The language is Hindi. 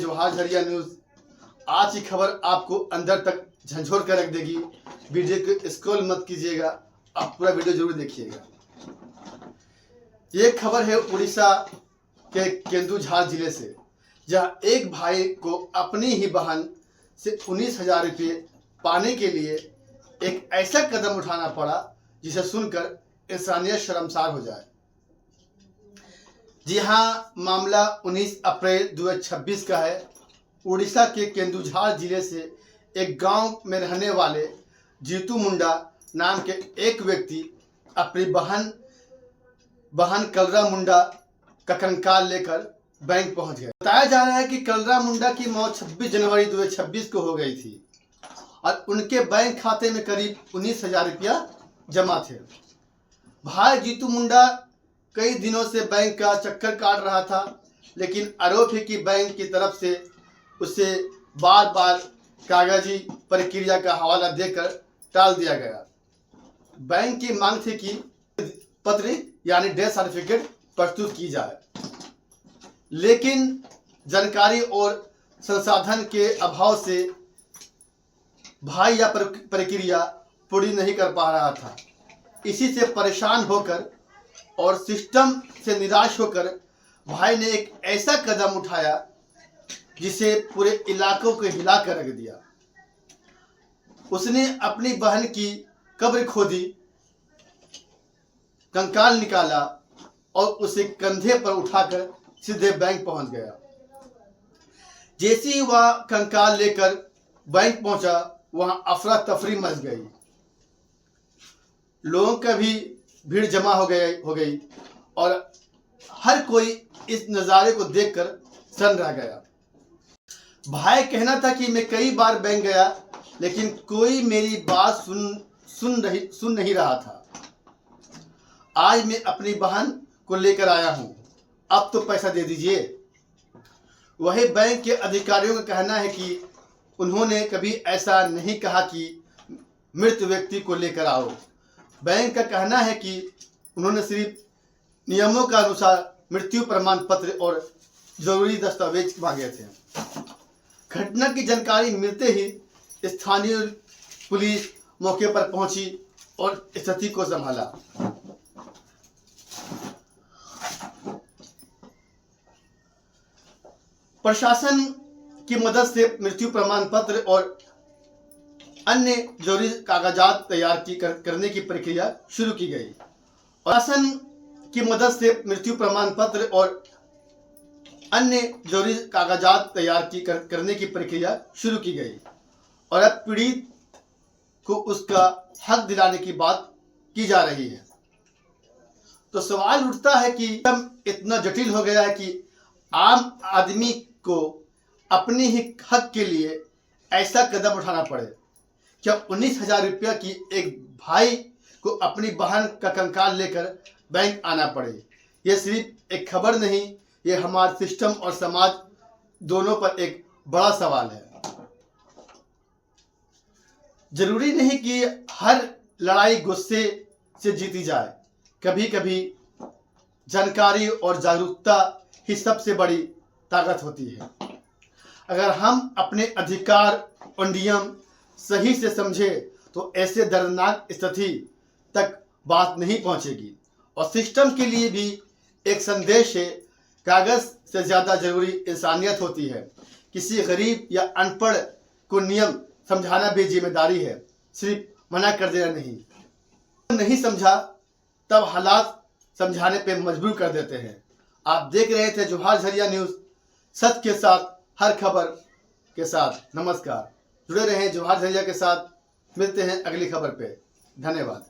जवाहर झरिया न्यूज। आज की खबर आपको अंदर तक झंझोर कर रख देगी। वीडियो को स्क्रॉल मत कीजिएगा, आप पूरा वीडियो जरूर देखिएगा। ये खबर है उड़ीसा के केंदुझार जिले से, जहां एक भाई को अपनी ही बहन से 19,000 रुपये पाने के लिए एक ऐसा कदम उठाना पड़ा जिसे सुनकर इंसानियत शर्मसार हो जाए। जी हाँ, मामला 19 अप्रैल 2026 का है। उड़ीसा के केंदुझार जिले से एक गांव में रहने वाले जीतू मुंडा नाम के एक व्यक्ति अपनी बहन कलरा मुंडा का कंकाल लेकर बैंक पहुंच गए। बताया जा रहा है कि कलरा मुंडा की मौत 26 जनवरी 2026 को हो गई थी और उनके बैंक खाते में करीब 19,000 रुपया जमा थे। भाई जीतू मुंडा कई दिनों से बैंक का चक्कर काट रहा था, लेकिन आरोप है कि बैंक की तरफ से उसे बार बार कागजी प्रक्रिया का हवाला देकर टाल दिया गया। बैंक की मांग थी कि पत्र यानी डेथ सर्टिफिकेट प्रस्तुत की जाए, लेकिन जानकारी और संसाधन के अभाव से भाई यह प्रक्रिया पूरी नहीं कर पा रहा था। इसी से परेशान होकर और सिस्टम से निराश होकर भाई ने एक ऐसा कदम उठाया जिसे पूरे इलाकों को हिला कर रख दिया। उसने अपनी बहन की कब्र खोदी, कंकाल निकाला और उसे कंधे पर उठाकर सीधे बैंक पहुंच गया। जैसे ही वह कंकाल लेकर बैंक पहुंचा, वहां अफरा तफरी मच गई। लोगों का भी भीड़ जमा हो गई और हर कोई इस नज़ारे को देखकर सन रह गया। भाई कहना था कि मैं कई बार बैंक गया, लेकिन कोई मेरी बात सुन नहीं रहा था। आज मैं अपनी बहन को लेकर आया हूं, अब तो पैसा दे दीजिए। वही बैंक के अधिकारियों का कहना है कि उन्होंने कभी ऐसा नहीं कहा कि मृत व्यक्ति को लेकर आओ। बैंक का कहना है कि उन्होंने सिर्फ नियमों के अनुसार मृत्यु प्रमाण पत्र और जरूरी दस्तावेज मांगे थे। घटना की जानकारी मिलते ही स्थानीय पुलिस मौके पर पहुंची और स्थिति को संभाला। प्रशासन की मदद से मृत्यु प्रमाण पत्र और अन्य जरूरी कागजात तैयार करने की प्रक्रिया शुरू की गई। प्रशासन की मदद से मृत्यु प्रमाण पत्र और अन्य जरूरी कागजात तैयार करने की प्रक्रिया शुरू की गई और अब पीड़ित को उसका हक दिलाने की बात की जा रही है। तो सवाल उठता है कि इतना जटिल हो गया है कि आम आदमी को अपने ही हक के लिए ऐसा कदम उठाना पड़े। क्या 19,000 रुपया की एक भाई को अपनी बहन का कंकाल लेकर बैंक आना पड़े? यह सिर्फ एक खबर नहीं, यह हमारे सिस्टम और समाज दोनों पर एक बड़ा सवाल है। जरूरी नहीं कि हर लड़ाई गुस्से से जीती जाए। कभी कभी जानकारी और जागरूकता ही सबसे बड़ी ताकत होती है। अगर हम अपने अधिकार और नियम सही से समझे तो ऐसे दर्दनाक स्थिति तक बात नहीं पहुंचेगी। और सिस्टम के लिए भी एक संदेश है, कागज से ज्यादा जरूरी इंसानियत होती है। किसी गरीब या अनपढ़ को नियम समझाना भी जिम्मेदारी है, सिर्फ मना कर देना नहीं समझा तब हालात समझाने पे मजबूर कर देते हैं। आप देख रहे थे जवाहर झरिया न्यूज, सच के साथ, हर खबर के साथ। नमस्कार, जुड़े रहें जवाहर झरिया के साथ। मिलते हैं अगली खबर पे। धन्यवाद।